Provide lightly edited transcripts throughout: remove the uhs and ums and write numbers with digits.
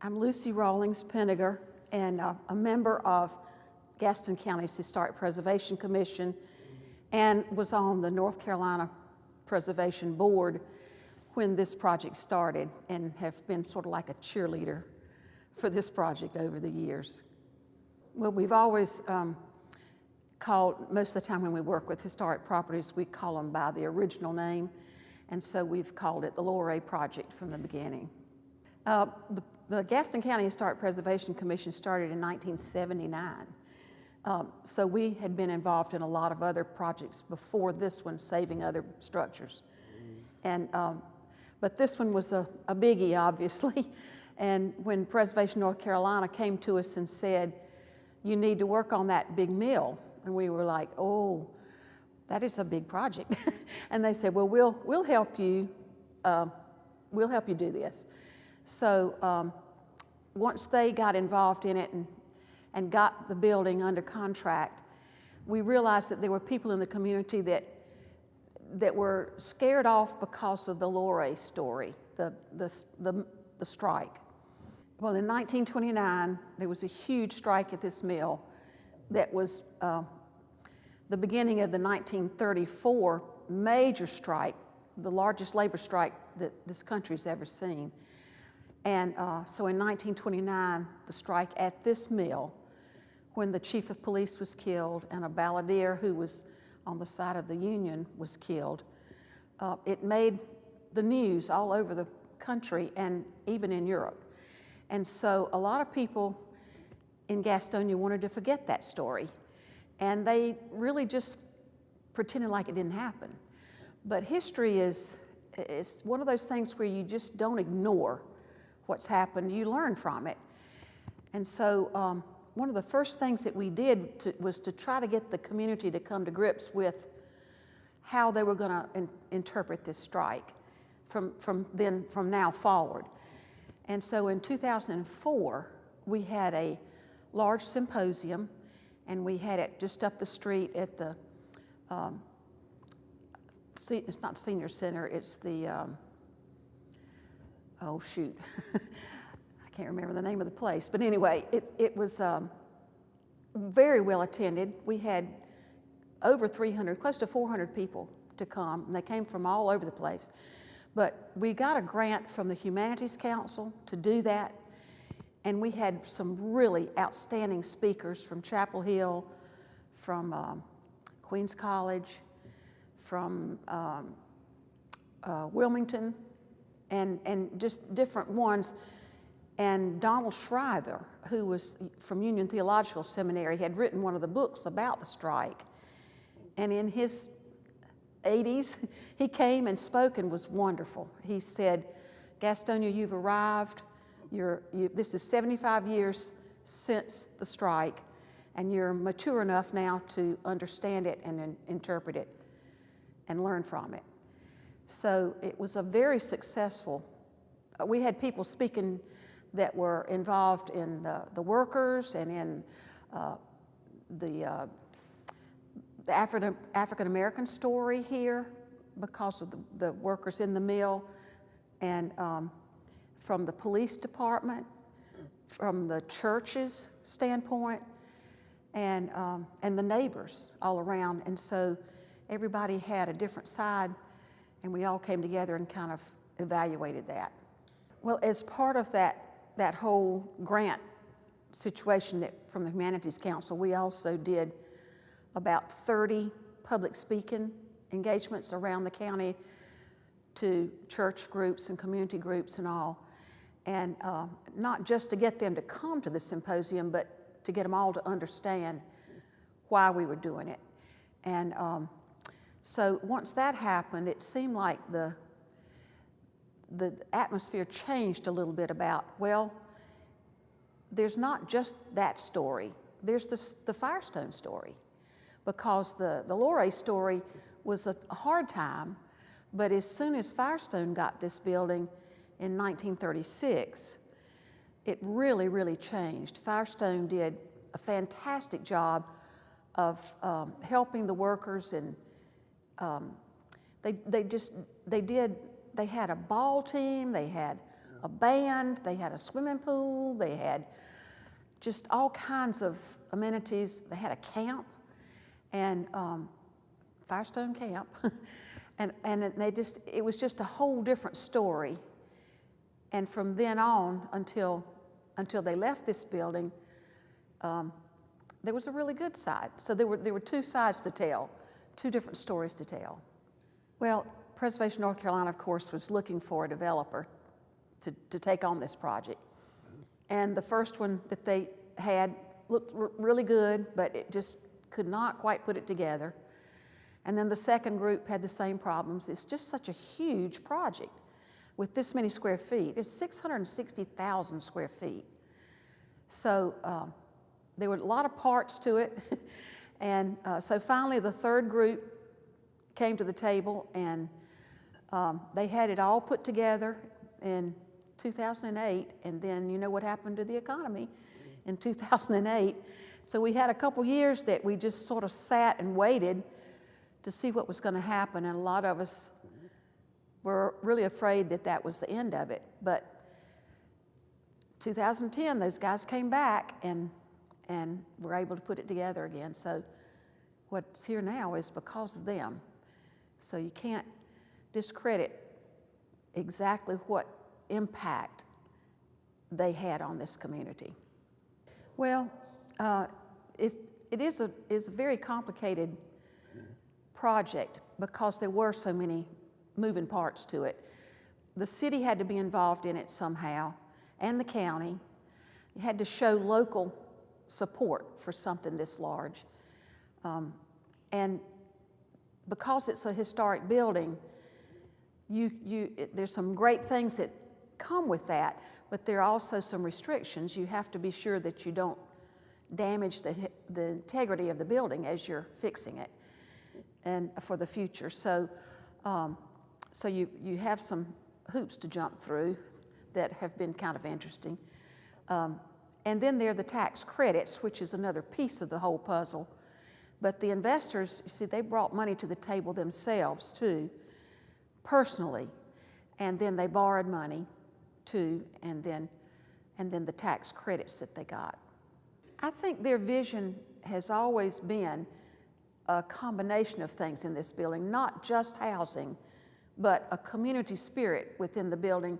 I'm Lucy Rawlings Penegar, and a member of Gaston County's Historic Preservation Commission, and was on the North Carolina Preservation Board when this project started, and have been sort of like a cheerleader for this project over the years. Well, we've always called, most of the time when we work with historic properties, we call them by the original name, and so we've called it the Loray project from the beginning. The Gaston County Historic Preservation Commission started in 1979. So we had been involved in a lot of other projects before this one, saving other structures. And, but this one was a biggie, obviously. And when Preservation North Carolina came to us and said, you need to work on that big mill, and we were like, oh, that is a big project. And they said, well, we'll help you. We'll help you do this. So once they got involved in it and got the building under contract, we realized that there were people in the community that were scared off because of the Loray story, the strike. Well, in 1929, there was a huge strike at this mill that was the beginning of the 1934 major strike, the largest labor strike that this country's ever seen. And so in 1929, the strike at this mill, when the chief of police was killed and a balladeer who was on the side of the Union was killed, it made the news all over the country and even in Europe. And so a lot of people in Gastonia wanted to forget that story, and they really just pretended like it didn't happen. But history is one of those things where you just don't ignore what's happened, you learn from it. And so one of the first things that we did was to try to get the community to come to grips with how they were going to interpret this strike from now forward. And so in 2004, we had a large symposium, and we had it just up the street at the, it's not Senior Center, it's the, oh shoot, I can't remember the name of the place, but anyway, it was very well attended. We had over 300, close to 400 people to come, and they came from all over the place. But we got a grant from the Humanities Council to do that, and we had some really outstanding speakers from Chapel Hill, from Queens College, from Wilmington, and just different ones. And Donald Shriver, who was from Union Theological Seminary, had written one of the books about the strike. And in his 80s, he came and spoke and was wonderful. He said, Gastonia, you've arrived. This is 75 years since the strike, and you're mature enough now to understand it and interpret it and learn from it. So it was a very successful, we had people speaking that were involved in the workers and in the African-American story here because of the workers in the mill, and from the police department, from the church's standpoint, and the neighbors all around. And so everybody had a different side, and we all came together and kind of evaluated that. Well, as part of that whole grant situation from the Humanities Council, we also did about 30 public speaking engagements around the county to church groups and community groups and all. And not just to get them to come to the symposium, but to get them all to understand why we were doing it. And so once that happened, it seemed like the atmosphere changed a little bit about, well, there's not just that story, there's the Firestone story. Because the Loray story was a hard time, but as soon as Firestone got this building in 1936, it really, really changed. Firestone did a fantastic job of helping the workers, and they had a ball team, they had a band, they had a swimming pool, they had just all kinds of amenities. They had a camp, and Firestone camp, and it was just a whole different story. And from then on until they left this building, there was a really good side. So there were two sides to tell, two different stories to tell. Well, Preservation North Carolina, of course, was looking for a developer to take on this project. And the first one that they had looked really good, but it just could not quite put it together. And then the second group had the same problems. It's just such a huge project with this many square feet. It's 660,000 square feet. So there were a lot of parts to it. And so finally the third group came to the table, and they had it all put together in 2008, and then you know what happened to the economy in 2008. So we had a couple years that we just sort of sat and waited to see what was going to happen, and a lot of us were really afraid that that was the end of it. But 2010, those guys came back and were able to put it together again. So what's here now is because of them. So you can't discredit exactly what impact they had on this community. Well, it is a very complicated project because there were so many moving parts to it. The city had to be involved in it somehow, and the county. You had to show local support for something this large. And because it's a historic building, there's some great things that come with that, but there are also some restrictions. You have to be sure that you don't damage the integrity of the building as you're fixing it, and for the future. So, so you have some hoops to jump through that have been kind of interesting. And then there are the tax credits, which is another piece of the whole puzzle. But the investors, you see, they brought money to the table themselves too, personally, and then they borrowed money too, and then the tax credits that they got. I think their vision has always been a combination of things in this building, not just housing, but a community spirit within the building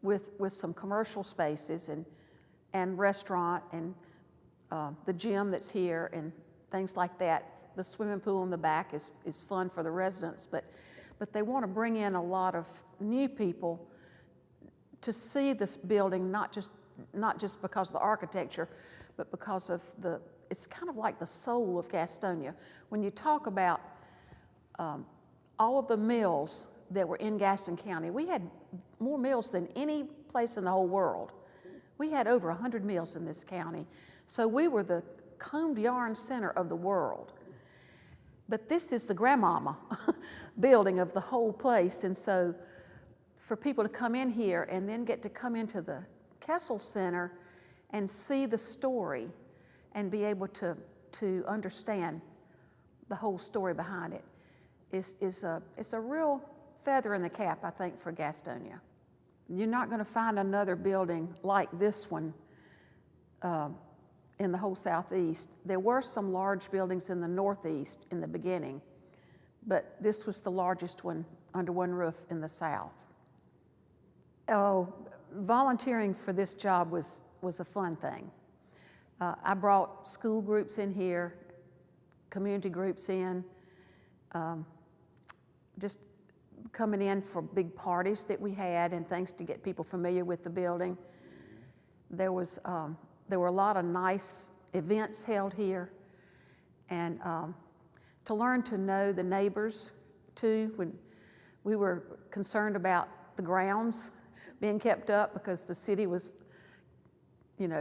with some commercial spaces and restaurant and the gym that's here and things like that. The swimming pool in the back is fun for the residents, but they want to bring in a lot of new people to see this building, not just because of the architecture, but because of it's kind of like the soul of Gastonia. When you talk about all of the mills that were in Gaston County, we had more mills than any place in the whole world. We had over 100 mills in this county. So we were the combed yarn center of the world. But this is the grandmama building of the whole place. And so for people to come in here and then get to come into the Kessel Center and see the story and be able to understand the whole story behind it it's a real feather in the cap, I think, for Gastonia. You're not going to find another building like this one in the whole southeast. There were some large buildings in the northeast in the beginning, but this was the largest one under one roof in the south. Oh, volunteering for this job was a fun thing. I brought school groups in here, community groups in, just coming in for big parties that we had and things to get people familiar with the building. There were a lot of nice events held here, and to learn to know the neighbors too. When we were concerned about the grounds being kept up because the city was,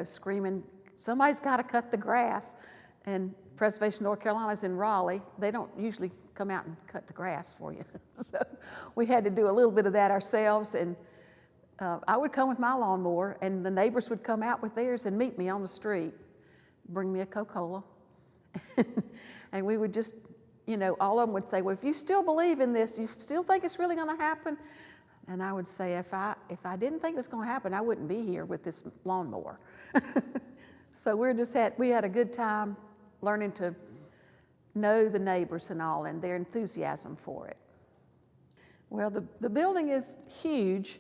screaming, somebody's got to cut the grass. And Preservation North Carolina's in Raleigh. They don't usually come out and cut the grass for you. So we had to do a little bit of that ourselves. And I would come with my lawnmower, and the neighbors would come out with theirs and meet me on the street, bring me a Coca-Cola. And we would just, all of them would say, well, if you still believe in this, you still think it's really going to happen? And I would say if I didn't think it was going to happen, I wouldn't be here with this lawnmower. So we had a good time learning to know the neighbors and all, and their enthusiasm for it. Well, the building is huge,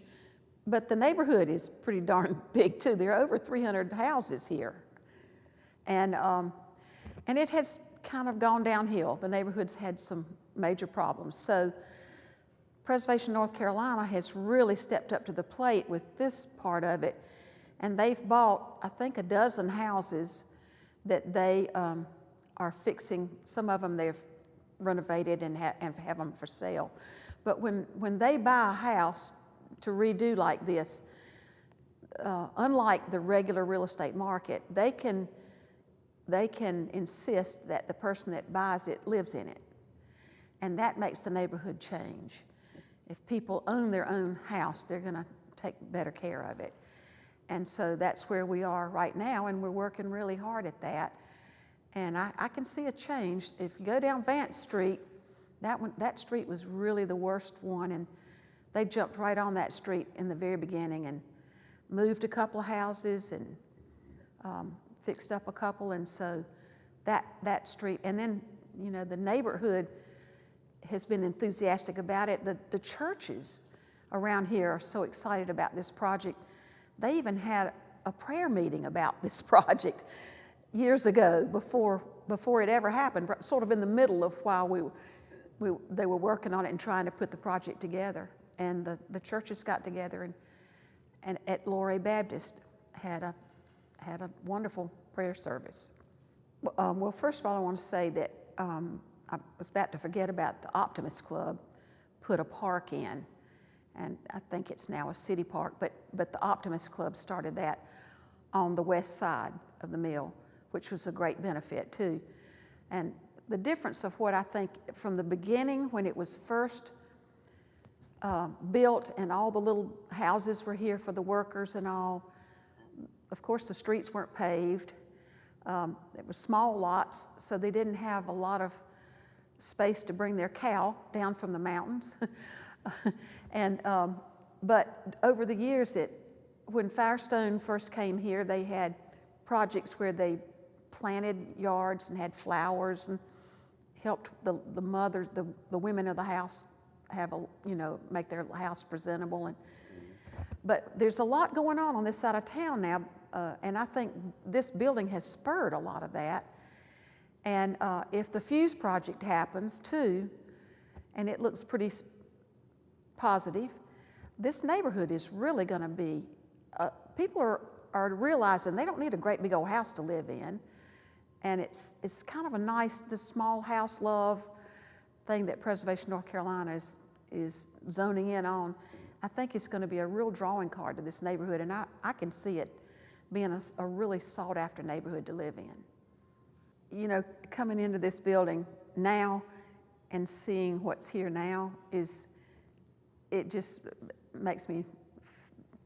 but the neighborhood is pretty darn big too. There are over 300 houses here. And it has kind of gone downhill. The neighborhood's had some major problems. So Preservation North Carolina has really stepped up to the plate with this part of it. And they've bought, I think, a dozen houses that they are fixing. Some of them they've renovated and have them for sale. But when they buy a house to redo like this, unlike the regular real estate market, they can insist that the person that buys it lives in it. And that makes the neighborhood change. If people own their own house, they're going to take better care of it. And so that's where we are right now, and we're working really hard at that. And I can see a change. If you go down Vance Street, that street was really the worst one, and they jumped right on that street in the very beginning and moved a couple of houses and fixed up a couple, and so that street. And then, you know, the neighborhood has been enthusiastic about it. The churches around here are so excited about this project. They even had a prayer meeting about this project years ago before it ever happened, sort of in the middle of while they were working on it and trying to put the project together. And the churches got together and at Loray Baptist had a wonderful prayer service. Well, first of all, I want to say that I was about to forget about the Optimist Club put a park in, and I think it's now a city park, but the Optimist Club started that on the west side of the mill, which was a great benefit too. And the difference of what I think from the beginning when it was first built and all the little houses were here for the workers and all, of course the streets weren't paved. It was small lots, so they didn't have a lot of space to bring their cow down from the mountains. But over the years, when Firestone first came here, they had projects where they planted yards and had flowers and helped the women of the house make their house presentable. But there's a lot going on this side of town now, and I think this building has spurred a lot of that. And if the Fuse project happens too, and it looks pretty positive, this neighborhood is really going to be, people are realizing they don't need a great big old house to live in. And it's kind of a nice, this small house love thing that Preservation North Carolina is zoning in on. I think it's going to be a real drawing card to this neighborhood, and I can see it being a really sought after neighborhood to live in. You know, coming into this building now and seeing what's here now it just makes me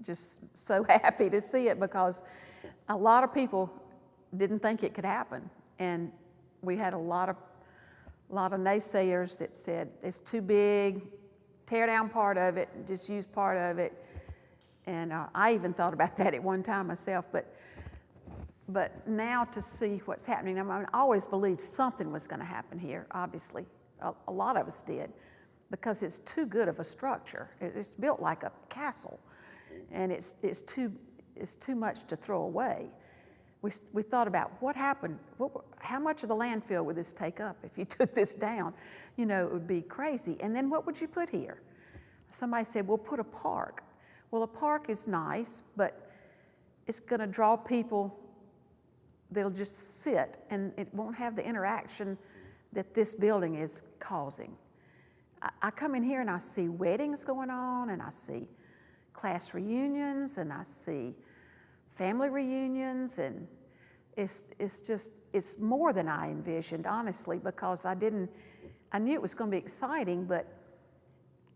just so happy to see it, because a lot of people didn't think it could happen, and we had a lot of naysayers that said it's too big, tear down part of it, just use part of it. And I even thought about that at one time myself, but now to see what's happening, I mean, I always believed something was going to happen here, obviously. A lot of us did, because it's too good of a structure. It's built like a castle, and it's too much to throw away. We thought about what happened, how much of the landfill would this take up if you took this down? You know, it would be crazy. And then what would you put here? Somebody said, we'll put a park. Well, a park is nice, but it's going to draw people that'll just sit, and it won't have the interaction that this building is causing. I come in here and I see weddings going on, and I see class reunions, and I see family reunions, and it's more than I envisioned, honestly, because I knew it was going to be exciting, but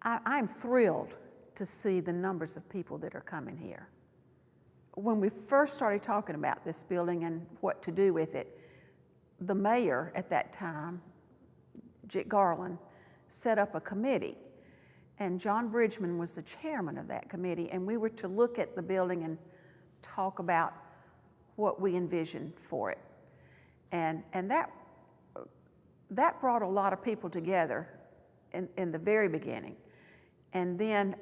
I'm thrilled to see the numbers of people that are coming here. When we first started talking about this building and what to do with it, the mayor at that time, Jick Garland, set up a committee, and John Bridgman was the chairman of that committee, and we were to look at the building and talk about what we envisioned for it. And that brought a lot of people together in the very beginning. And then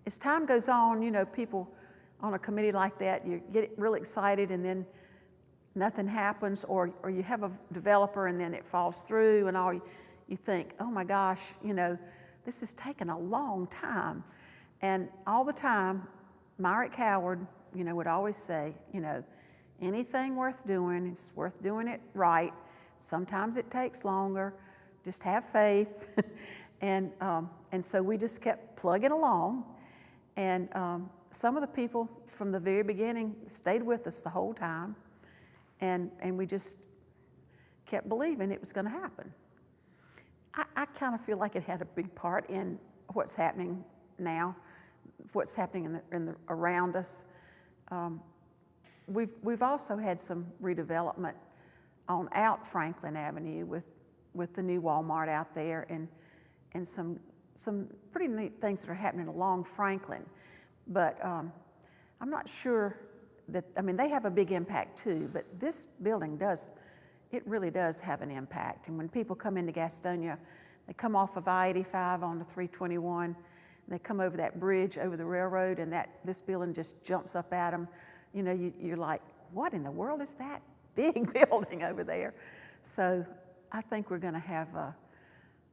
as time goes on, you know, people on a committee like that, you get really excited and then nothing happens, or you have a developer and then it falls through, and you think, oh my gosh, you know, this has taken a long time. And all the time, Myrick Howard, you know, would always say, you know, anything worth doing, it's worth doing it right. Sometimes it takes longer. Just have faith. And so we just kept plugging along. And some of the people from the very beginning stayed with us the whole time. And we just kept believing it was going to happen. I kind of feel like it had a big part in what's happening now, what's happening around us. We've also had some redevelopment on out Franklin Avenue with the new Walmart out there, and some pretty neat things that are happening along Franklin. But I'm not sure that, I mean, they have a big impact too, but this building it really does have an impact. And when people come into Gastonia, they come off of I-85 onto 321, and they come over that bridge over the railroad, and this building just jumps up at them. You know, you're like, what in the world is that big building over there? So I think we're going to have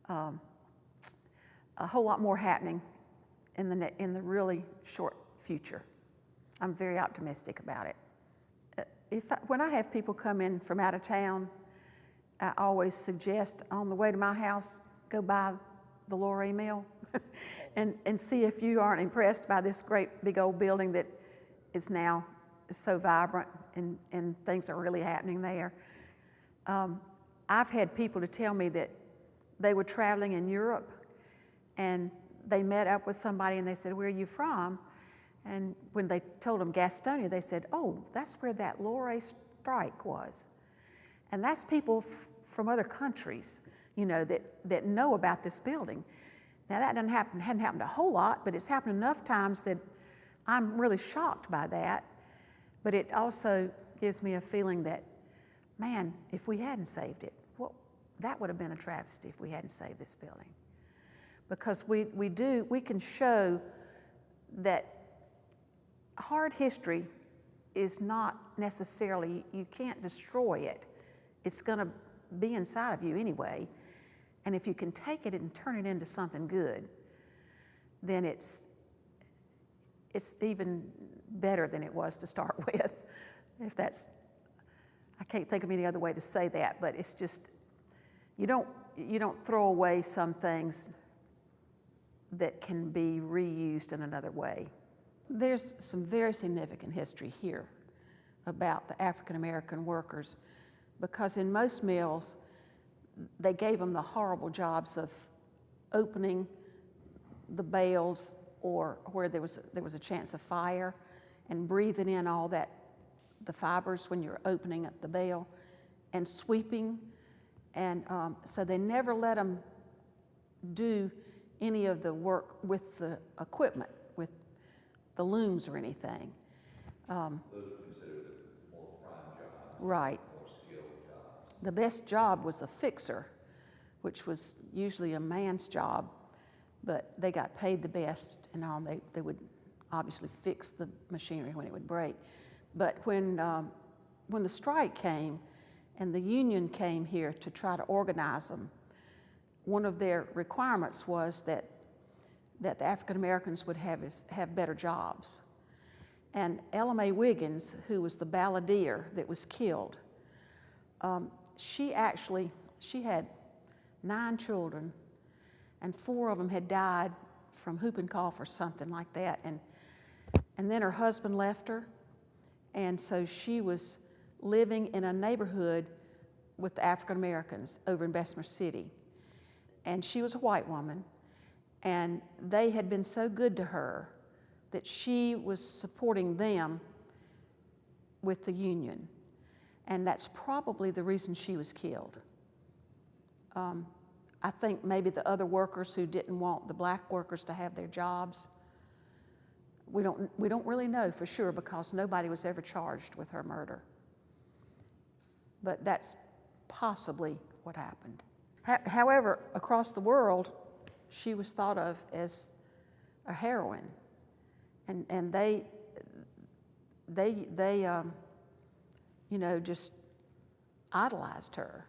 a whole lot more happening in the really short future. I'm very optimistic about it. When I have people come in from out of town, I always suggest on the way to my house, go by the Loray mill and see if you aren't impressed by this great big old building that is now so vibrant and things are really happening there. I've had people to tell me that they were traveling in Europe and they met up with somebody and they said, where are you from? And when they told them Gastonia, they said, oh, that's where that Loray strike was. And that's people from other countries, you know, that know about this building. Now that hadn't happened a whole lot, but it's happened enough times that I'm really shocked by that. But it also gives me a feeling that, man, if we hadn't saved it, that would have been a travesty if we hadn't saved this building. Because we can show that hard history is not necessarily, you can't destroy it. It's going to be inside of you anyway. And if you can take it and turn it into something good, then it's even better than it was to start with. I can't think of any other way to say that, but it's just, you don't throw away some things that can be reused in another way. There's some very significant history here about the African American workers, because in most mills, they gave them the horrible jobs of opening the bales or where there was a chance of fire, and breathing in all the fibers when you're opening up the bale, and sweeping. And so they never let them do any of the work with the equipment, with the looms or anything. Those are considered the more prime jobs. Right. More skilled jobs. The best job was a fixer, which was usually a man's job, but they got paid the best and all. They would obviously fix the machinery when it would break. But when the strike came and the union came here to try to organize them, one of their requirements was that the African Americans would have better jobs. And Ella Mae Wiggins, who was the balladeer that was killed, she had 9 children, and 4 of them had died from whooping cough or something like that. And then her husband left her, and so she was living in a neighborhood with the African Americans over in Bessemer City. And she was a white woman, and they had been so good to her that she was supporting them with the union. And that's probably the reason she was killed. I think maybe the other workers who didn't want the black workers to have their jobs. We don't really know for sure because nobody was ever charged with her murder. But that's possibly what happened. However, across the world, she was thought of as a heroine, and they you know, just idolized her.